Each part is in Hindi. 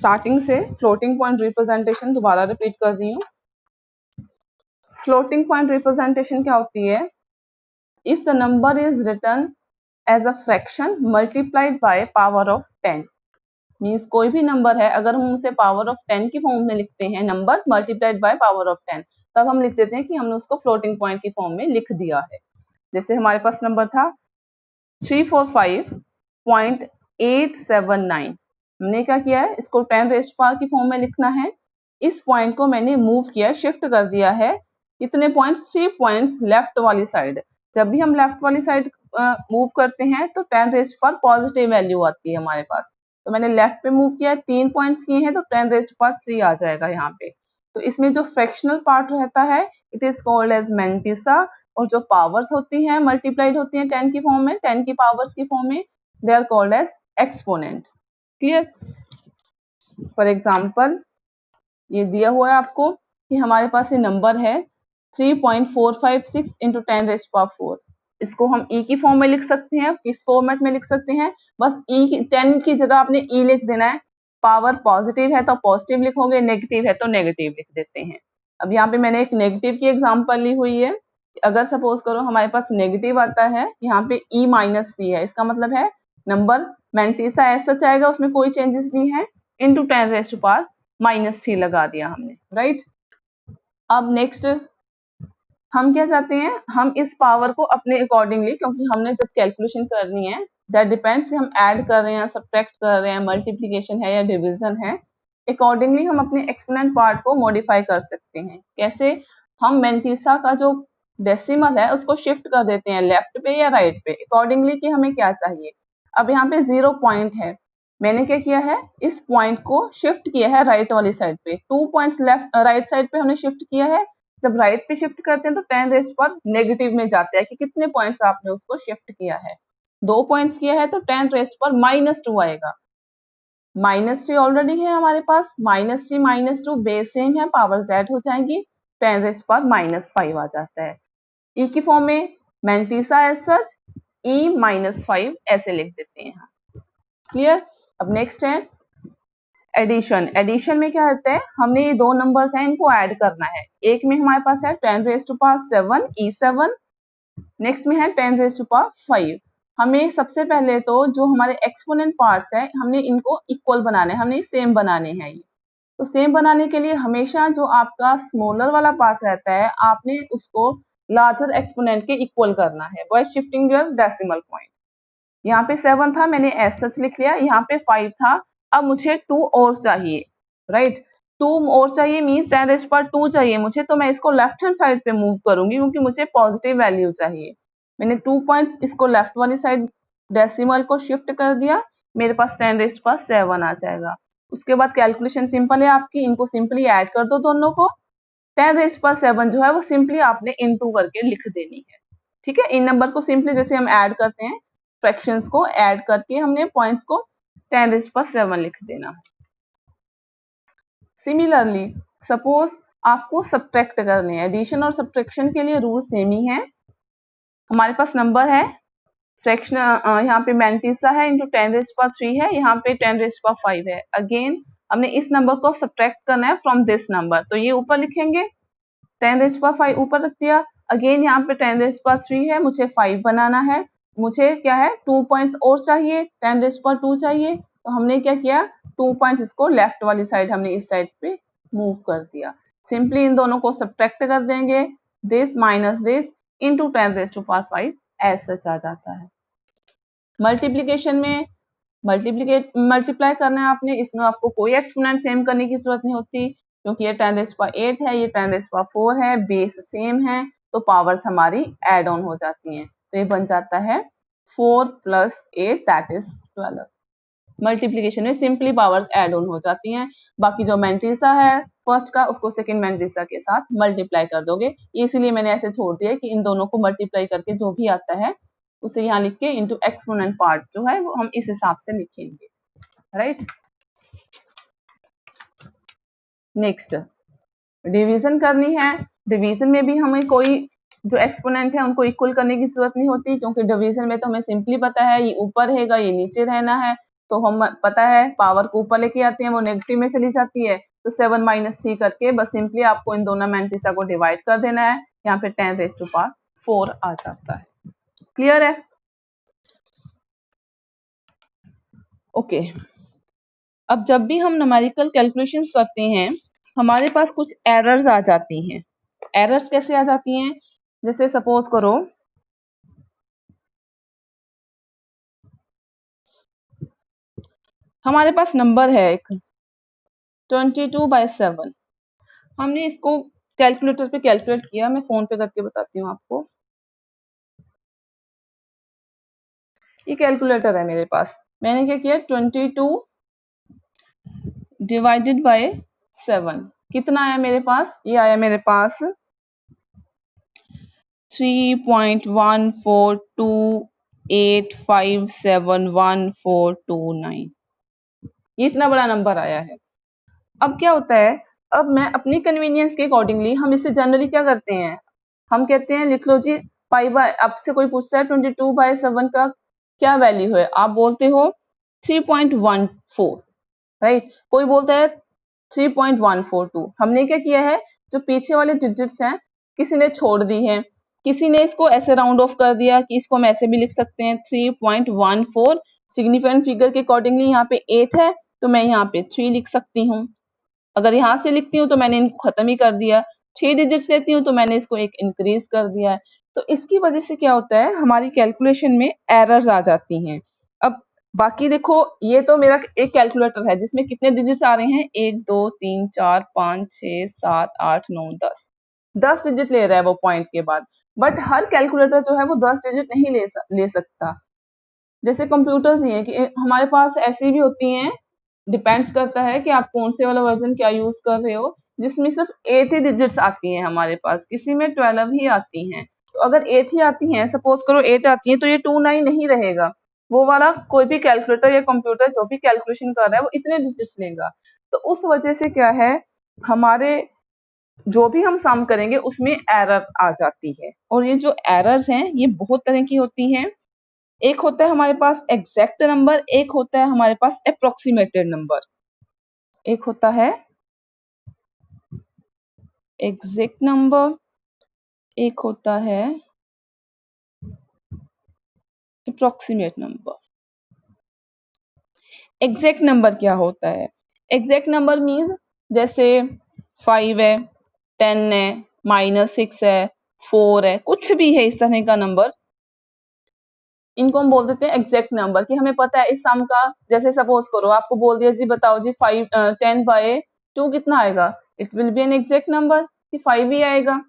स्टार्टिंग से फ्लोटिंग पॉइंट रिप्रेजेंटेशन दोबारा रिपीट कर रही हूँ। फ्लोटिंग पॉइंट रिप्रेजेंटेशन क्या होती है? If the number is written as a fraction multiplied by power of 10, means कोई भी नंबर है अगर हम उसे पावर ऑफ 10 की फॉर्म में लिखते हैं, number multiplied by power of 10, तब हम लिख देते हैं कि हमने उसको फ्लोटिंग पॉइंट की फॉर्म में लिख दिया है। जैसे हमारे पास नंबर था 345.879, हमने क्या किया है, इसको 10 रेज़्ड पावर की फॉर्म में लिखना है। इस पॉइंट को मैंने मूव किया, शिफ्ट कर दिया है। कितने पॉइंट्स? 3 पॉइंट्स लेफ्ट वाली साइड। जब भी हम लेफ्ट वाली साइड मूव करते हैं तो 10 रेज़्ड पावर पॉजिटिव वैल्यू आती है हमारे पास। तो मैंने लेफ्ट पे मूव किया, 3 पॉइंट्स किए हैं, तो 10 रेज़्ड पावर 3 आ जाएगा यहाँ पे। तो इसमें जो फ्रैक्शनल पार्ट रहता है it is called as mantissa, और जो पावर्स होती हैं मल्टीप्लाइड होती हैं 10 की फॉर्म में, 10 की पावर्स की फॉर्म में, they are called as exponent. Clear? For example ये दिया हुआ है आपको कि हमारे पास ये नंबर है 3.456 इंटू 10 रेज़्ड पावर 4। इसको हम ई की फॉर्म में लिख सकते हैं, किस फॉर्मेट में लिख सकते हैं? बस ई 10 की जगह आपने ई लिख देना है। पावर पॉजिटिव है तो पॉजिटिव लिखोगे, नेगेटिव है तो नेगेटिव लिख देते हैं। अब यहाँ पे मैंने एक नेगेटिव की एग्जांपल ली हुई है। अगर सपोज करो हमारे पास नेगेटिव आता है, यहाँ पे e -3 है, इसका मतलब है नंबर मैंटिसा एज सच आएगा, उसमें कोई चेंजेस नहीं है, इंटू 10 रेज़्ड पावर -3 लगा दिया हमने, राइट। अब नेक्स्ट हम क्या चाहते हैं, हम इस पावर को अपने अकॉर्डिंगली, क्योंकि हमने जब कैलकुलेशन करनी है दैट डिपेंड्स हम ऐड कर रहे हैं, सब्ट्रैक्ट कर रहे हैं, मल्टीप्लिकेशन है या डिवीजन है, अकॉर्डिंगली हम अपने एक्सपोनेंट पार्ट को मॉडिफाई कर सकते हैं। कैसे? हम मैंटिसा का जो डेसिमल है उसको शिफ्ट कर देते हैं लेफ्ट पे या राइट पे, अकॉर्डिंगली कि हमें क्या चाहिए। अब यहाँ पे 0 पॉइंट है, मैंने क्या किया है, इस पॉइंट को शिफ्ट किया है राइट वाली साइड पे। 2 पॉइंट्स लेफ्ट राइट साइड पे हमने शिफ्ट किया है। जब राइट पे शिफ्ट करते हैं तो 10 रेज़्ड पावर नेगेटिव में जाते हैं कि कितने पॉइंट्स आपने उसको शिफ्ट किया है। 2 पॉइंट्स किया है तो 10 रेज़्ड पावर -2 आएगा। -3 ऑलरेडी है हमारे पास, -3 -2 बेस सेम है, पावर z हो जाएंगी, 10 रेज़्ड पावर -5 आ जाता है। ई की फॉर्म में मैंटिसा एज सच e -5 ऐसे लिख देते हैं। क्लियर? अब नेक्स्ट है एडिशन। एडिशन में क्या होता है, हमने ये दो नंबर्स हैं इनको ऐड करना है। एक में हमारे पास है 10 raised to power 7 E7, next में है 10 रेज़्ड टू पावर 5। हमें सबसे पहले तो जो हमारे एक्सपोनेंट पार्ट्स है हमने इनको इक्वल बनाने हैं, हमने सेम बनाने हैं। ये तो सेम बनाने के लिए हमेशा जो आपका स्मॉलर वाला पार्ट रहता है आपने उसको लार्जर एक्सपोनेंट के इक्वल करना है bye shifting your decimal point. यहाँ पे 7 था, मैंने एज सच लिख लिया, यहाँ पे 5 था, अब मुझे 2 और चाहिए, राइट। 2 और चाहिए मीन्स 10 रेज़्ड पावर 2 चाहिए मुझे, तो मैं इसको लेफ्ट हैंड साइड पे मूव करूंगी क्योंकि मुझे पॉजिटिव वैल्यू चाहिए। मैंने 2 पॉइंट्स इसको लेफ्ट वाली साइड डेसिमल को शिफ्ट कर दिया, मेरे पास 10 रेज़्ड पावर 7 आ जाएगा। उसके बाद कैलकुलेशन सिंपल है आपकी, इनको सिंपली ऐड कर दो दोनों को। 10 रेज़्ड पावर 7 जो है वो सिंपली आपने इनटू करके लिख देनी है। ठीक है, इन नंबर्स को सिंपली जैसे हम ऐड करते हैं, फ्रैक्शंस को ऐड करके हमने पॉइंट्स को 10 रेज़्ड पावर 7 लिख देना। सिमिलरली सपोज आपको सब्ट्रैक्ट करने हैं, एडिशन और सब्ट्रैक्शन के लिए रूल सेम ही है। हमारे पास नंबर है फ्रैक्शन, यहाँ पे मैंटिसा है इंटू 10 रेज़्ड पावर 3 है, यहाँ पे 10 रेज़्ड पावर 5 है। अगेन हमने इस नंबर को सब्ट्रैक्ट करना है फ्रॉम दिस नंबर, तो ये ऊपर लिखेंगे, 10 रेज़्ड पावर 5 ऊपर रख दिया। अगेन यहाँ पे 10 रेज़्ड पावर 3 है, मुझे 5 बनाना है, मुझे क्या है 2 पॉइंट्स और चाहिए, 10 रेज़्ड पावर 2 चाहिए, तो हमने क्या किया 2 पॉइंट्स इसको लेफ्ट वाली साइड हमने इस साइड पे मूव कर दिया। सिंपली इन दोनों को सब्ट्रैक्ट कर देंगे, this minus this into 10 raised to power 5 as such आ जाता है। मल्टीप्लीकेशन में मल्टीप्लाई करना है आपने, इसमें आपको कोई एक्सपोनेंट सेम करने की जरूरत नहीं होती क्योंकि ये 10 रेज़्ड पावर 8 है, ये 10 रेज़्ड पावर 4 है, बेस सेम है, तो पावर्स हमारी ऐड ऑन हो जाती हैं, तो ये बन जाता है 4 + 8 दैट इज 12। मल्टीप्लिकेशन में सिंपली पावर्स ऐड ऑन हो जाती हैं, बाकी जो मैंटिसा है फर्स्ट का उसको सेकंड मैंटिसा के साथ मल्टीप्लाई कर दोगे। इसीलिए मैंने ऐसे छोड़ दिया कि इन दोनों को मल्टीप्लाई करके जो भी आता है उसे यहाँ लिख के इंटू एक्सपोनेंट पार्ट जो है वो हम इस हिसाब से लिखेंगे, राइट। नेक्स्ट डिवीजन करनी है। डिवीजन में भी हमें कोई जो एक्सपोनेंट है उनको इक्वल करने की जरूरत नहीं होती क्योंकि डिवीजन में तो हमें सिंपली पता है ये ऊपर रहेगा ये नीचे रहना है, तो हम पता है पावर को ऊपर लेके आते हैं वो नेगेटिव में चली जाती है, तो 7 - 3 करके बस सिंपली आपको इन दोनों मैंटिसा को डिवाइड कर देना है, यहाँ पे 10⁴ आ जाता है। क्लियर है? ओके। अब जब भी हम न्यूमेरिकल कैलकुलेशंस करते हैं हमारे पास कुछ एरर्स आ जाती हैं। एरर्स कैसे आ जाती हैं? जैसे सपोज करो हमारे पास नंबर है एक 22/7, हमने इसको कैलकुलेटर पे कैलकुलेट किया, मैं फोन पे करके बताती हूँ आपको। ये कैलकुलेटर है मेरे पास, मैंने क्या किया 22 डिवाइडेड बाय 7, कितना आया मेरे पास? ये आया मेरे पास 3.1428571429, ये इतना बड़ा नंबर आया है। अब क्या होता है, अब मैं अपनी कन्वीनियंस के अकॉर्डिंगली हम इसे जनरली क्या करते हैं, हम कहते हैं लिख लो जी पाई बाय, आपसे कोई पूछता है 22/7 का क्या वैल्यू है, आप बोलते हो 3.14, राइट। कोई बोलता है 3.142, हमने क्या किया है जो पीछे वाले डिजिट्स हैं किसी ने छोड़ दी है, किसी ने इसको ऐसे राउंड ऑफ कर दिया कि इसको हम ऐसे भी लिख सकते हैं 3.14, सिग्निफिकेंट फिगर के अकॉर्डिंगली यहाँ पे 8 है तो मैं यहाँ पे 3 लिख सकती हूँ। अगर यहाँ से लिखती हूँ तो मैंने इनको खत्म ही कर दिया, 6 डिजिट्स लेती हूँ तो मैंने इसको एक इंक्रीज कर दिया है। तो इसकी वजह से क्या होता है हमारी कैलकुलेशन में एरर्स आ जाती हैं। अब बाकी देखो ये तो मेरा एक कैलकुलेटर है जिसमें कितने डिजिट्स आ रहे हैं 1 2 3 4 5 6 7 8 9 10 डिजिट ले रहा है वो पॉइंट के बाद। बट हर कैलकुलेटर जो है वो 10 डिजिट नहीं ले सकता। जैसे कंप्यूटर्स ही है कि हमारे पास ऐसी भी होती हैं, डिपेंड्स करता है कि आप कौन से वाला वर्जन क्या यूज कर रहे हो, जिसमें सिर्फ 8 ही डिजिट्स आती हैं हमारे पास, किसी में 12 ही आती हैं। तो अगर 8 ही आती हैं, सपोज करो 8 आती हैं तो ये 29 नहीं रहेगा, वो वाला कोई भी कैलकुलेटर या कंप्यूटर जो भी कैलकुलेशन कर रहा है वो इतने डिजिट्स लेगा। तो उस वजह से क्या है हमारे जो भी हम सम करेंगे उसमें एरर आ जाती है। और ये जो एरर्स हैं ये बहुत तरह की होती हैं। एक होता है हमारे पास एग्जैक्ट नंबर, एक होता है हमारे पास अप्रोक्सीमेटेड नंबर। एक होता है एग्जैक्ट नंबर, एक होता है अप्रोक्सीमेट नंबर। एग्जैक्ट नंबर क्या होता है? एग्जैक्ट नंबर मीन्स जैसे 5 है, 10 है, -6 है, 4 है, कुछ भी है इस तरह का नंबर, इनको हम बोल देते हैं एग्जैक्ट नंबर कि हमें पता है इस सम का। जैसे सपोज करो आपको बोल दिया जी बताओ जी 10/2 कितना आएगा, it will be an exact number कि 5 ही आएगा।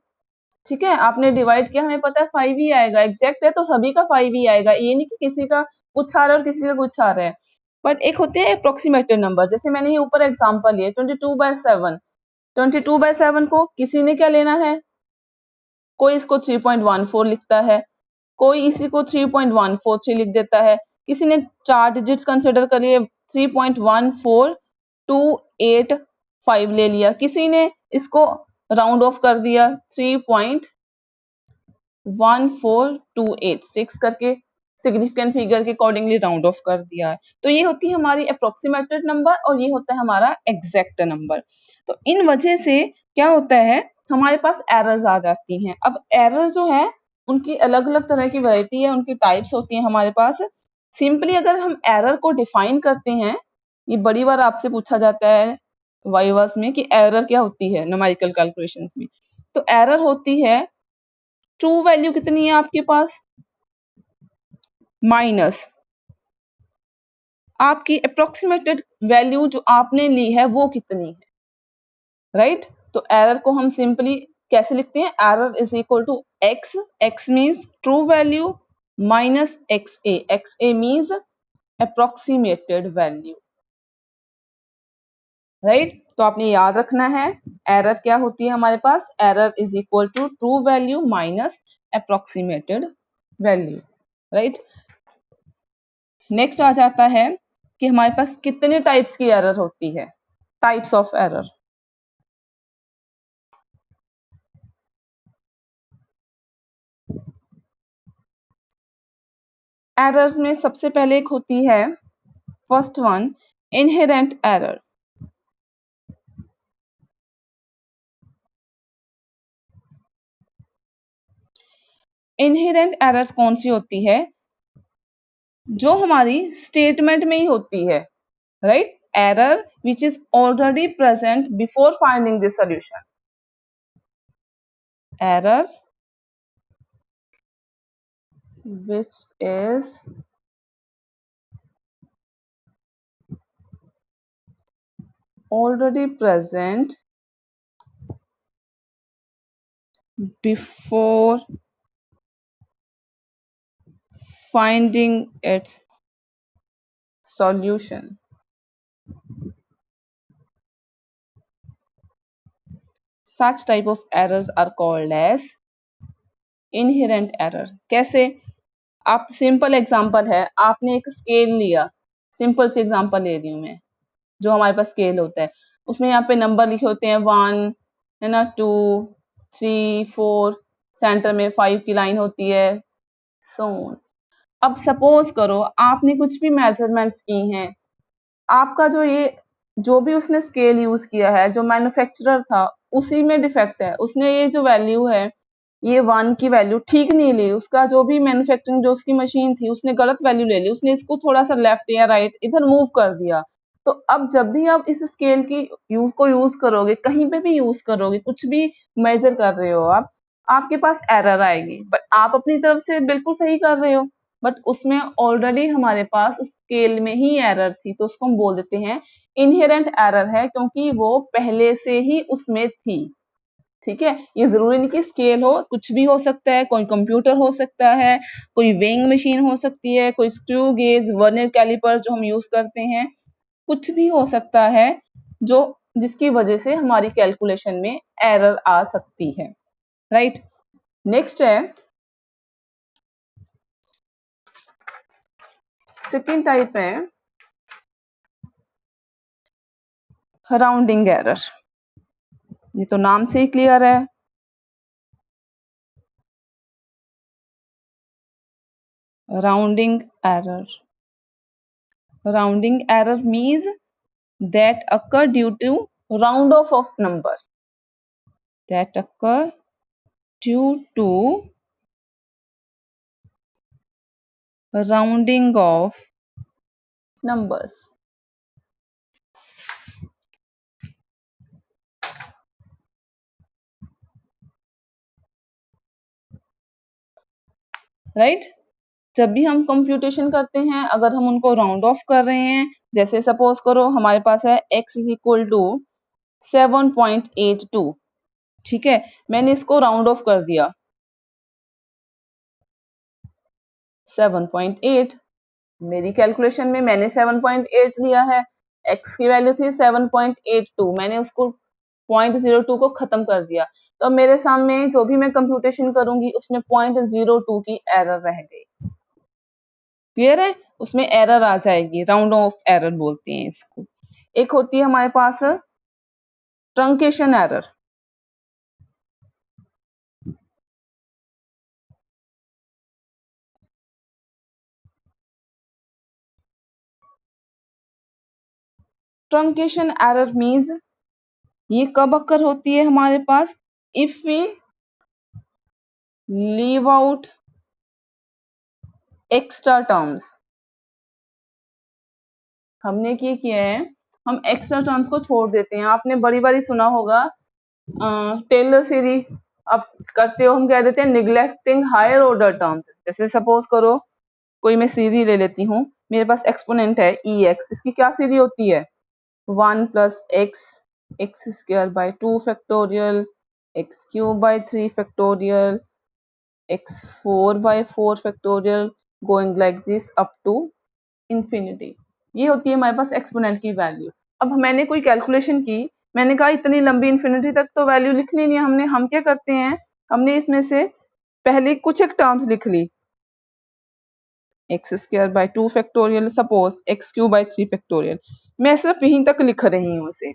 ठीक है, आपने डिवाइड किया, हमें पता है 5 ही आएगा, एग्जैक्ट है तो सभी का 5 ही आएगा, ये नहीं कि किसी का कुछ आ रहा है और किसी का कुछ आ रहा है। बट एक होते हैं अप्रोक्सीमेटेड नंबर, जैसे मैंने ये ऊपर एग्जांपल लिया 22/7, 22/7 को किसी ने क्या लेना है, कोई इसको 3.14 लिखता है, कोई इसी को 3.143 लिख देता है, किसी ने 4 डिजिट्स कंसिडर कर लिए 3.14285 ले लिया, किसी ने इसको राउंड ऑफ कर दिया 3.14286 करके सिग्निफिकेंट फिगर के अकॉर्डिंगली राउंड ऑफ कर दिया है। तो ये होती है हमारी अप्रोक्सीमेटेड नंबर और ये होता है हमारा एग्जैक्ट नंबर। तो इन वजह से क्या होता है हमारे पास एरर्स आ जाती हैं। अब एरर्स जो है उनकी अलग अलग तरह की वैरायटी है, उनकी टाइप्स होती हैं हमारे पास। सिंपली अगर हम एरर को डिफाइन करते हैं, ये बड़ी बार आपसे पूछा जाता है वाइवास में कि एरर क्या होती है न्यूमेरिकल कैलकुलेशंस में। तो एरर होती है ट्रू वैल्यू कितनी है आपके पास माइनस आपकी अप्रोक्सीमेटेड वैल्यू जो आपने ली है वो कितनी है, राइट। तो एरर को हम सिंपली कैसे लिखते हैं, error is equal to x, x means true value minus x a means approximated value, right. तो आपने याद रखना है एरर क्या होती है हमारे पास, error is equal to true value minus approximated value, right. Next आ जाता है कि हमारे पास कितने टाइप्स की एरर होती है, टाइप्स ऑफ एरर। एरर्स में सबसे पहले एक होती है first one, inherent error. Inherent errors कौन सी होती है? जो हमारी स्टेटमेंट में ही होती है, right? Error which is already present before finding the solution. Error which is already present before finding its solution। Such type of errors are called as inherent error। कैसे? आप सिंपल एग्जांपल है, आपने एक स्केल लिया, सिंपल सी एग्जांपल ले रही हूँ मैं, जो हमारे पास स्केल होता है, उसमें यहाँ पे नंबर लिखे होते हैं 1 है ना, 2 3 4, सेंटर में 5 की लाइन होती है, सो ऑन। अब सपोज करो आपने कुछ भी मेजरमेंट्स की हैं, आपका जो भी उसने स्केल यूज किया है, जो मैन्युफैक्चरर था उसी में डिफेक्ट है, उसने ये जो वैल्यू है, ये 1 की वैल्यू ठीक नहीं ली, उसका जो भी मैन्युफैक्चरिंग जो उसकी मशीन थी उसने गलत वैल्यू ले ली, उसने इसको थोड़ा सा लेफ्ट या राइट इधर मूव कर दिया। तो अब जब भी आप इस स्केल की यूज करोगे, कहीं पे भी यूज करोगे, कुछ भी मेजर कर रहे हो आप, आपके पास एरर आएगी, बट आप अपनी तरफ से बिल्कुल सही कर रहे हो, बट उसमें ऑलरेडी हमारे पास उस स्केल में ही एरर थी, तो उसको हम बोल देते हैं इनहेरेंट एरर है, क्योंकि वो पहले से ही उसमें थी। ठीक है, ये जरूरी नहीं कि स्केल हो, कुछ भी हो सकता है, कोई कंप्यूटर हो सकता है, कोई वेइंग मशीन हो सकती है, कोई स्क्रू गेज, वर्नियर कैलिपर जो हम यूज करते हैं, कुछ भी हो सकता है जो जिसकी वजह से हमारी कैलकुलेशन में एरर आ सकती है, राइट? नेक्स्ट है सेकेंड टाइप है राउंडिंग एरर। ये तो नाम से ही क्लियर है, rounding error. Rounding error means that occur due to round off of number, that occur due to rounding of numbers। Right? जब भी हम कंप्यूटेशन करते हैं, अगर हम उनको राउंड ऑफ कर रहे हैं, जैसे सपोज करो हमारे पास है x इज इक्वल टू 7.82, ठीक है, मैंने इसको राउंड ऑफ कर दिया 7.8, मेरी कैलकुलेशन में मैंने 7.8 लिया है, x की वैल्यू थी 7.82, मैंने उसको 0.02 को खत्म कर दिया, तो अब मेरे सामने जो भी मैं कंप्यूटेशन करूंगी उसमें 0.02 की एरर रह गई। क्लियर है? उसमें एरर आ जाएगी, राउंड ऑफ एरर बोलते हैं इसको। एक होती है हमारे पास truncation error. Truncation error means ये कब अक्कर होती है हमारे पास? If we leave out extra terms. हमने क्या किया है, हम एक्स्ट्रा टर्म्स को छोड़ देते हैं। आपने बड़ी बारी सुना होगा टेलर सीरीज, अब करते हो हम कह देते हैं निग्लेक्टिंग हायर ऑर्डर टर्म्स। जैसे सपोज करो कोई मैं सीरीज ले लेती हूँ, मेरे पास एक्सपोनेंट है ई एक्स, इसकी क्या सीरीज होती है? 1 plus x, x square by 2 factorial, x cube by 3 factorial, x 4 by 4 factorial, going like this up to infinity. ये होती है हमारे पास एक्सपोनेंट की वैल्यू। अब मैंने कोई कैलकुलेशन की, मैंने कहा इतनी लंबी इन्फिनिटी तक तो वैल्यू लिखनी नहीं है, हम क्या करते हैं, हमने इसमें से पहले कुछ एक टर्म्स लिख ली, x square by 2 factorial, suppose x cube by 3 factorial, मैं सिर्फ यहीं तक लिख रही हूँ उसे।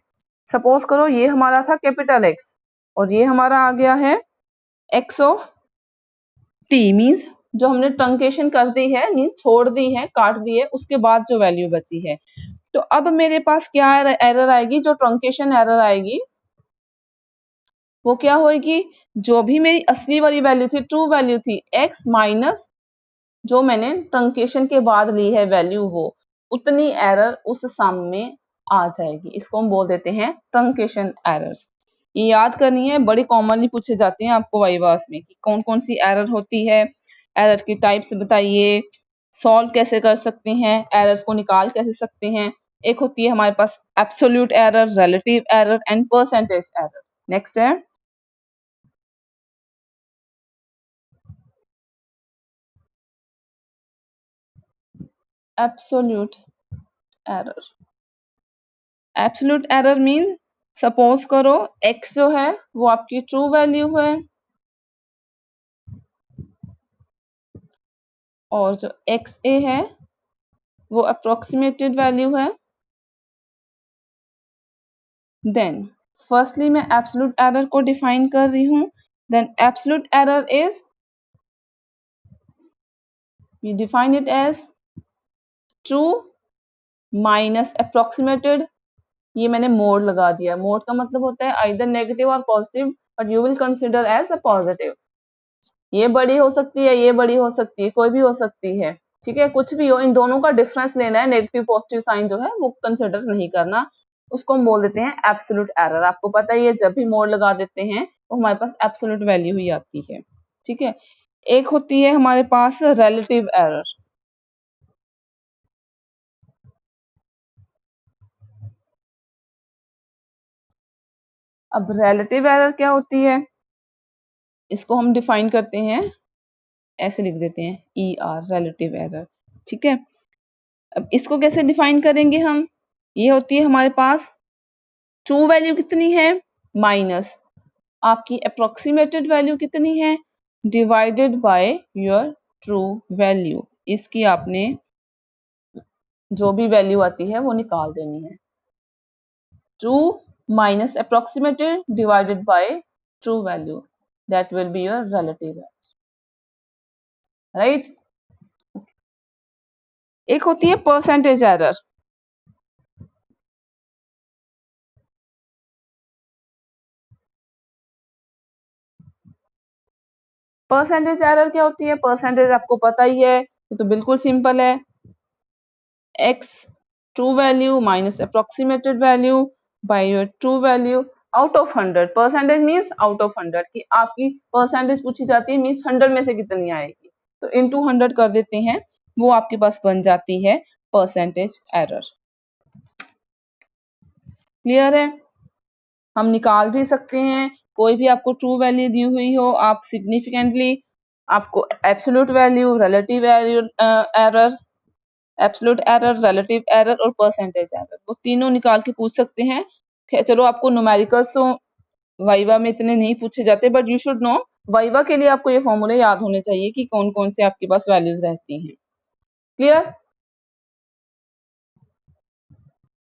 सपोज करो ये हमारा था कैपिटल एक्स और ये हमारा आ गया है एक्स ऑफ टी, मीन्स जो हमने ट्रंकेशन कर दी है, मींस छोड़ दी है, काट दी है, उसके बाद जो वैल्यू बची है। तो अब मेरे पास क्या एरर आएगी, जो ट्रंकेशन एरर आएगी वो क्या होगी, जो भी मेरी असली वाली वैल्यू थी, ट्रू वैल्यू थी, x माइनस जो मैंने ट्रंकेशन के बाद ली है वैल्यू, वो उतनी एरर उस सम में आ जाएगी। इसको हम बोल देते हैं ट्रंकेशन एरर्स। ये याद करनी है, बड़ी कॉमनली पूछे जाते हैं आपको वाइवास में कि कौन कौन सी एरर होती है, एरर की टाइप्स बताइए, सॉल्व कैसे कर सकते हैं, एरर्स को निकाल कैसे सकते हैं। एक होती है हमारे पास absolute error, relative error and percentage error. Next है absolute error. Absolute error means, suppose करो x जो है वो आपकी ट्रू वैल्यू है और जो xa है वो अप्रोक्सीमेटेड वैल्यू है। देन फर्स्टली मैं एब्सोल्यूट एरर को डिफाइन कर रही हूँ। Then absolute error is, we define it as true minus approximated. ये मैंने मोड लगा दिया। मोड का मतलब होता है आइदर नेगेटिव और positive, but you will consider as a positive. ये बड़ी हो सकती है, ये बड़ी हो सकती है, कोई भी हो सकती है, ठीक है, कुछ भी हो, इन दोनों का डिफरेंस लेना है। नेगेटिव पॉजिटिव साइन जो है वो कंसिडर नहीं करना, उसको हम बोल देते हैं एब्सोल्यूट एरर। आपको पता ही है जब भी मोड लगा देते हैं तो हमारे पास एब्सोल्यूट वैल्यू ही आती है, ठीक है। एक होती है हमारे पास रिलेटिव एरर। अब रिलेटिव एरर क्या होती है, इसको हम डिफाइन करते हैं, ऐसे लिख देते हैं ER, रिलेटिव एरर, ठीक है। अब इसको कैसे डिफाइन करेंगे हम, ये होती है हमारे पास ट्रू वैल्यू कितनी है माइनस आपकी अप्रोक्सीमेटेड वैल्यू कितनी है divided by your true value. इसकी आपने जो भी वैल्यू आती है वो निकाल देनी है। True minus approximated divided by true value, that will be your relative, right. एक होती है परसेंटेज एरर। परसेंटेज एरर क्या होती है, परसेंटेज आपको पता ही है, ये तो बिल्कुल सिंपल है। x true value minus approximated value by your true value out of 100। Percentage means out of 100 की आपकी परसेंटेज पूछी जाती है, मीन्स 100 में से कितनी आएगी, तो इनटू 100 कर देते हैं, वो आपके पास बन जाती है परसेंटेज एरर। क्लियर है। हम निकाल भी सकते हैं, कोई भी आपको ट्रू वैल्यू दी हुई हो, आप सिग्निफिकेंटली आपको absolute value, relative error, absolute error, relative error और परसेंटेज एरर, वो तीनों निकाल के पूछ सकते हैं। चलो आपको न्यूमेरिकल्स तो वाइवा में इतने नहीं पूछे जाते, but you should know, viva के लिए आपको ये फॉर्मूले याद होने चाहिए कि कौन कौन से आपके पास वैल्यूज रहती हैं। क्लियर।